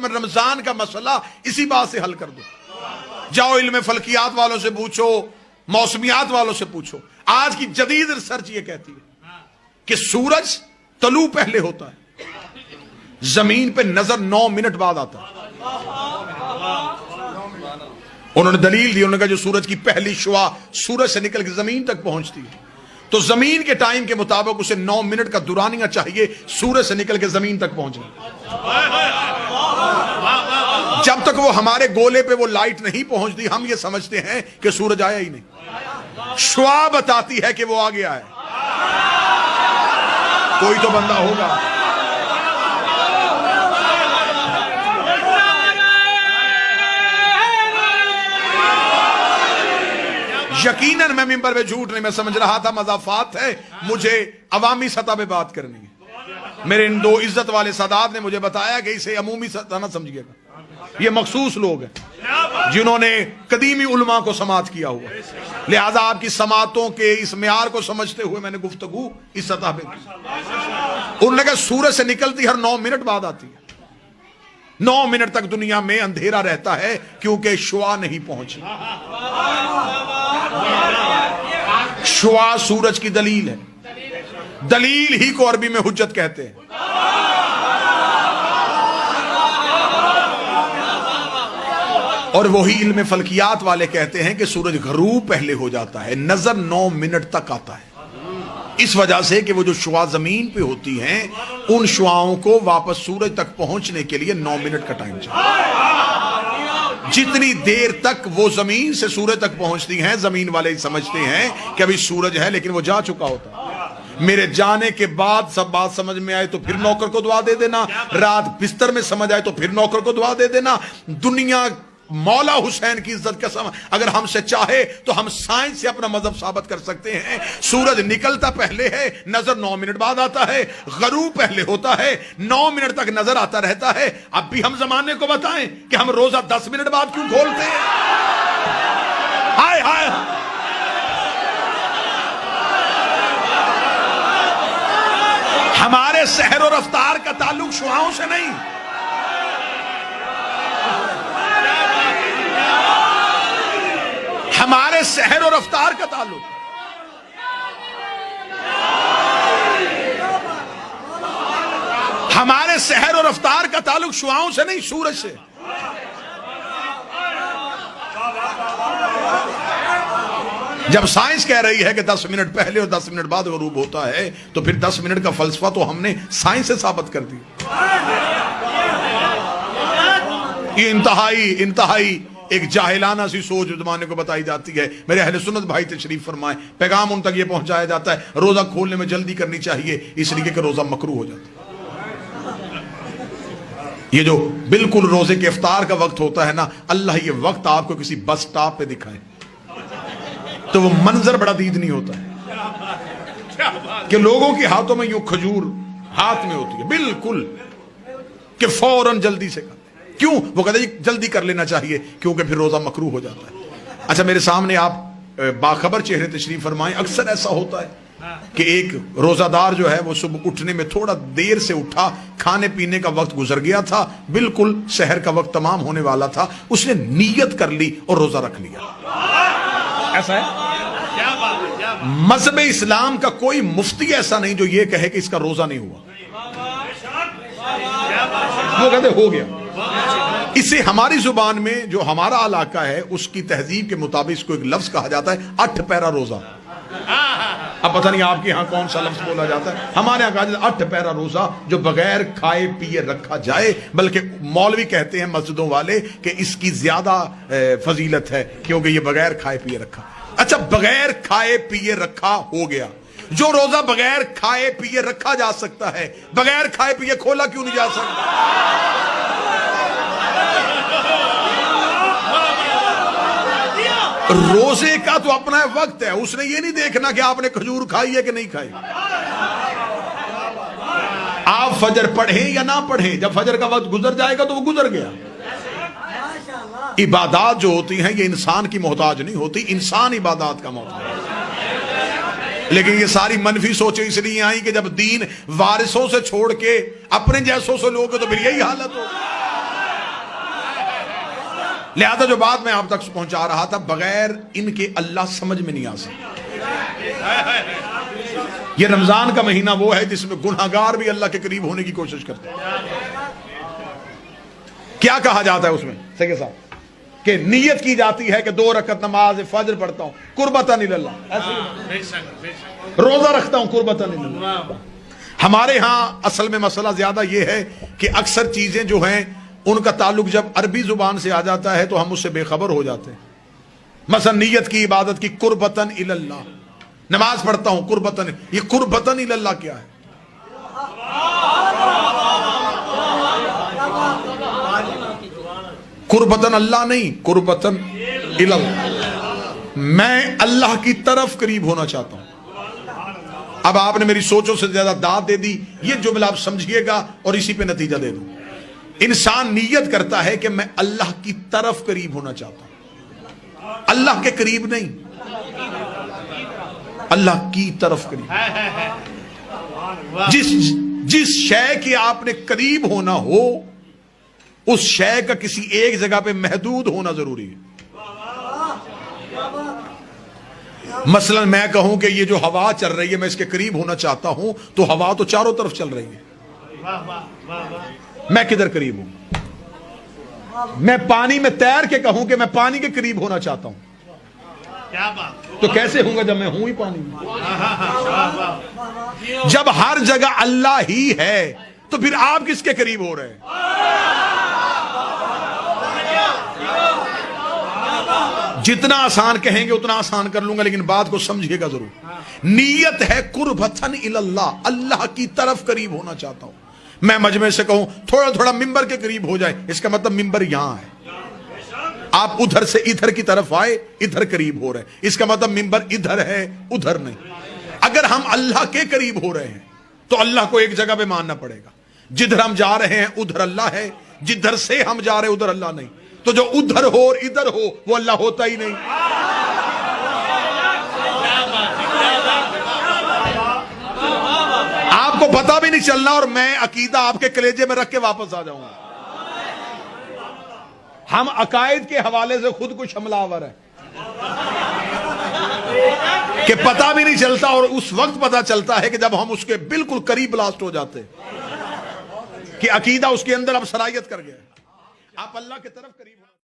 میں رمضان کا مسئلہ اسی بات سے حل کر دو. جاؤ علم فلکیات والوں سے پوچھو, موسمیات والوں سے پوچھو. آج کی جدید ریسرچ یہ کہتی ہے کہ سورج طلوع پہلے ہوتا ہے, زمین پہ نظر 9 منٹ بعد آتا ہے. انہوں نے دلیل دی, انہوں نے کہا جو سورج کی پہلی شعاع سورج سے نکل کے زمین تک پہنچتی ہے تو زمین کے ٹائم کے مطابق اسے 9 منٹ کا دورانیہ چاہیے سورج سے نکل کے زمین تک پہنچنے. جب تک وہ ہمارے گولے پہ وہ لائٹ نہیں پہنچتی ہم یہ سمجھتے ہیں کہ سورج آیا ہی نہیں. شعاع بتاتی ہے کہ وہ آ گیا ہے. کوئی تو بندہ ہوگا. یقیناً میں ممبر پہ جھوٹ نہیں, میں سمجھ رہا تھا مضافات ہے, مجھے عوامی سطح پہ بات کرنی ہے. میرے ان 2 عزت والے سادات نے مجھے بتایا کہ اسے عمومی سطح نہ سمجھیے گا, یہ مخصوص لوگ ہیں جنہوں نے قدیمی علماء کو سماعت کیا ہوا, لہذا آپ کی سماعتوں کے اس معیار کو سمجھتے ہوئے میں نے گفتگو اس سطح پہ کی. انہوں نے کہا سورج سے نکلتی ہر 9 منٹ بعد آتی ہے. 9 منٹ تک دنیا میں اندھیرا رہتا ہے کیونکہ شعاع نہیں پہنچی. شعاع سورج کی دلیل ہے, دلیل ہی کو عربی میں حجت کہتے ہیں. اور وہی علم فلکیات والے کہتے ہیں کہ سورج غروب پہلے ہو جاتا ہے, نظر 9 منٹ تک آتا ہے. اس وجہ سے کہ وہ جو شعاع زمین پہ ہوتی ہیں ان شعاؤں کو واپس سورج تک پہنچنے کے لیے 9 منٹ کا ٹائم چاہیے. جتنی دیر تک وہ زمین سے سورج تک پہنچتی ہیں زمین والے سمجھتے ہیں کہ ابھی سورج ہے لیکن وہ جا چکا ہوتا ہے. میرے جانے کے بعد سب بات سمجھ میں آئے تو پھر نوکر کو دعا دے دینا, رات بستر میں سمجھ آئے تو پھر نوکر کو دعا دے دینا. دنیا مولا حسین کی عزت کا اگر ہم سے چاہے تو ہم سائنس سے اپنا مذہب ثابت کر سکتے ہیں. سورج نکلتا پہلے ہے, نظر 9 منٹ بعد آتا ہے. غروب پہلے ہوتا ہے, 9 منٹ تک نظر آتا رہتا ہے. اب بھی ہم زمانے کو بتائیں کہ ہم روزہ 10 منٹ بعد کیوں کھولتے ہیں؟ ہائے ہائے, ہمارے سحر و رفتار کا تعلق شعاؤں سے نہیں. ہمارے سحر و رفتار کا تعلق ہمارے سحر و رفتار کا تعلق شعاؤں سے نہیں, سورج سے. جب سائنس کہہ رہی ہے کہ 10 منٹ پہلے اور 10 منٹ بعد غروب ہوتا ہے تو پھر 10 منٹ کا فلسفہ تو ہم نے سائنس سے ثابت کر دیا. یہ انتہائی ایک جاہلانہ سی سوچ زمانے کو بتائی جاتی ہے. میرے اہل سنت بھائی تشریف فرمائیں, پیغام ان تک یہ پہنچایا جاتا ہے روزہ کھولنے میں جلدی کرنی چاہیے اس لیے کہ روزہ مکروہ ہو جاتا ہے. یہ جو بالکل روزے کے افطار کا وقت ہوتا ہے نا, اللہ یہ وقت آپ کو کسی بس سٹاپ پہ دکھائے تو وہ منظر بڑا دیدنی ہوتا ہے کہ لوگوں کے ہاتھوں میں یوں کھجور ہاتھ میں ہوتی ہے بالکل کہ فوراً جلدی سے کر. کیوں؟ وہ کہتے ہیں جلدی کر لینا چاہیے کیونکہ پھر روزہ مکروہ ہو جاتا ہے. اچھا میرے سامنے آپ باخبر چہرے تشریف فرمائیں. اکثر ایسا ہوتا ہے کہ ایک روزہ دار جو ہے وہ صبح اٹھنے میں تھوڑا دیر سے اٹھا, کھانے پینے کا وقت گزر گیا تھا, بالکل سحر کا وقت تمام ہونے والا تھا, اس نے نیت کر لی اور روزہ رکھ لیا. ایسا ہے مذہب اسلام کا کوئی مفتی ایسا نہیں جو یہ کہے کہ اس کا روزہ نہیں ہوا. وہ کہتے ہو گیا. اسے ہماری زبان میں جو ہمارا علاقہ ہے اس کی تہذیب کے مطابق اس کو ایک لفظ کہا جاتا ہے 8 پیرا روزہ. اب پتہ نہیں آپ کے ہاں کون سا لفظ بولا جاتا ہے, ہمارے یہاں کہا جاتا ہے 8 پیرا روزہ جو بغیر کھائے پیے رکھا جائے. بلکہ مولوی کہتے ہیں مسجدوں والے کہ اس کی زیادہ فضیلت ہے کیونکہ یہ بغیر کھائے پیے رکھا. اچھا بغیر کھائے پیے رکھا ہو گیا, جو روزہ بغیر کھائے پیے رکھا جا سکتا ہے بغیر کھائے پیے کھولا کیوں نہیں جا سکتا؟ روزے کا تو اپنا وقت ہے, اس نے یہ نہیں دیکھنا کہ آپ نے کھجور کھائی ہے کہ نہیں کھائی. آپ فجر پڑھیں یا نہ پڑھیں, جب فجر کا وقت گزر جائے گا تو وہ گزر گیا. عبادات جو ہوتی ہیں یہ انسان کی محتاج نہیں ہوتی, انسان عبادات کا محتاج ہے. لیکن یہ ساری منفی سوچیں اس لیے آئیں کہ جب دین وارثوں سے چھوڑ کے اپنے جیسوں سے لوگ تو پھر یہی حالت ہو. لہذا جو بات میں آپ تک پہنچا رہا تھا، بغیر ان کے اللہ سمجھ میں نہیں آ سکتا۔ یہ رمضان کا مہینہ وہ ہے جس میں گناہگار بھی اللہ کے قریب ہونے کی کوشش کرتے ہیں۔ کیا کہا جاتا ہے اس میں سکے صاحب کہ نیت کی جاتی ہے کہ 2 رکعت نماز فجر پڑھتا ہوں قربتاً اللہ، روزہ رکھتا ہوں قربتاً اللہ۔ ہمارے ہاں اصل میں مسئلہ زیادہ یہ ہے کہ اکثر چیزیں جو ہیں ان کا تعلق جب عربی زبان سے آ جاتا ہے تو ہم اس سے بے خبر ہو جاتے ہیں۔ مثلا نیت کی عبادت کی قربتاً اللہ، نماز پڑھتا ہوں قربتاً، یہ قربتاً اللہ کیا ہے؟ قربتاً اللہ نہیں، قربتاً اللہ، میں اللہ کی طرف قریب ہونا چاہتا ہوں۔ اب آپ نے میری سوچوں سے زیادہ داد دے دی، یہ جملہ آپ سمجھیے گا اور اسی پہ نتیجہ دے دوں۔ انسان نیت کرتا ہے کہ میں اللہ کی طرف قریب ہونا چاہتا ہوں، اللہ کے قریب نہیں، اللہ کی طرف قریب۔ جس شے کے آپ نے قریب ہونا ہو اس شے کا کسی ایک جگہ پہ محدود ہونا ضروری ہے۔ مثلا میں کہوں کہ یہ جو ہوا چل رہی ہے میں اس کے قریب ہونا چاہتا ہوں تو ہوا تو چاروں طرف چل رہی ہے، میں کدھر قریب ہوں؟ میں پانی میں تیر کے کہوں کہ میں پانی کے قریب ہونا چاہتا ہوں تو کیسے ہوں گا جب میں ہوں ہی پانی میں؟ جب ہر جگہ اللہ ہی ہے تو پھر آپ کس کے قریب ہو رہے ہیں؟ جتنا آسان کہیں گے اتنا آسان کر لوں گا، لیکن بات کو سمجھیے گا ضرور۔ نیت ہے قربتاً اللہ، اللہ کی طرف قریب ہونا چاہتا ہوں۔ میں مجمع سے کہوں تھوڑا تھوڑا ممبر کے قریب ہو جائے، اس کا مطلب ممبر یہاں ہے، آپ ادھر سے ادھر کی طرف آئے ادھر قریب ہو رہے ہیں، اس کا مطلب ممبر ادھر ہے ادھر نہیں۔ اگر ہم اللہ کے قریب ہو رہے ہیں تو اللہ کو ایک جگہ پہ ماننا پڑے گا، جدھر ہم جا رہے ہیں ادھر اللہ ہے، جدھر سے ہم جا رہے ہیں ادھر اللہ نہیں، تو جو ادھر ہو اور ادھر ہو وہ اللہ ہوتا ہی نہیں۔ آپ کو پتہ بھی نہیں چلنا اور میں عقیدہ آپ کے کلیجے میں رکھ کے واپس آ جاؤں گا۔ ہم عقائد کے حوالے سے خود کچھ حملہ آور ہے کہ پتہ بھی نہیں چلتا، اور اس وقت پتہ چلتا ہے کہ جب ہم اس کے بالکل قریب بلاسٹ ہو جاتے کہ عقیدہ اس کے اندر اب صلاحیت کر گیا، آپ اللہ کی طرف قریب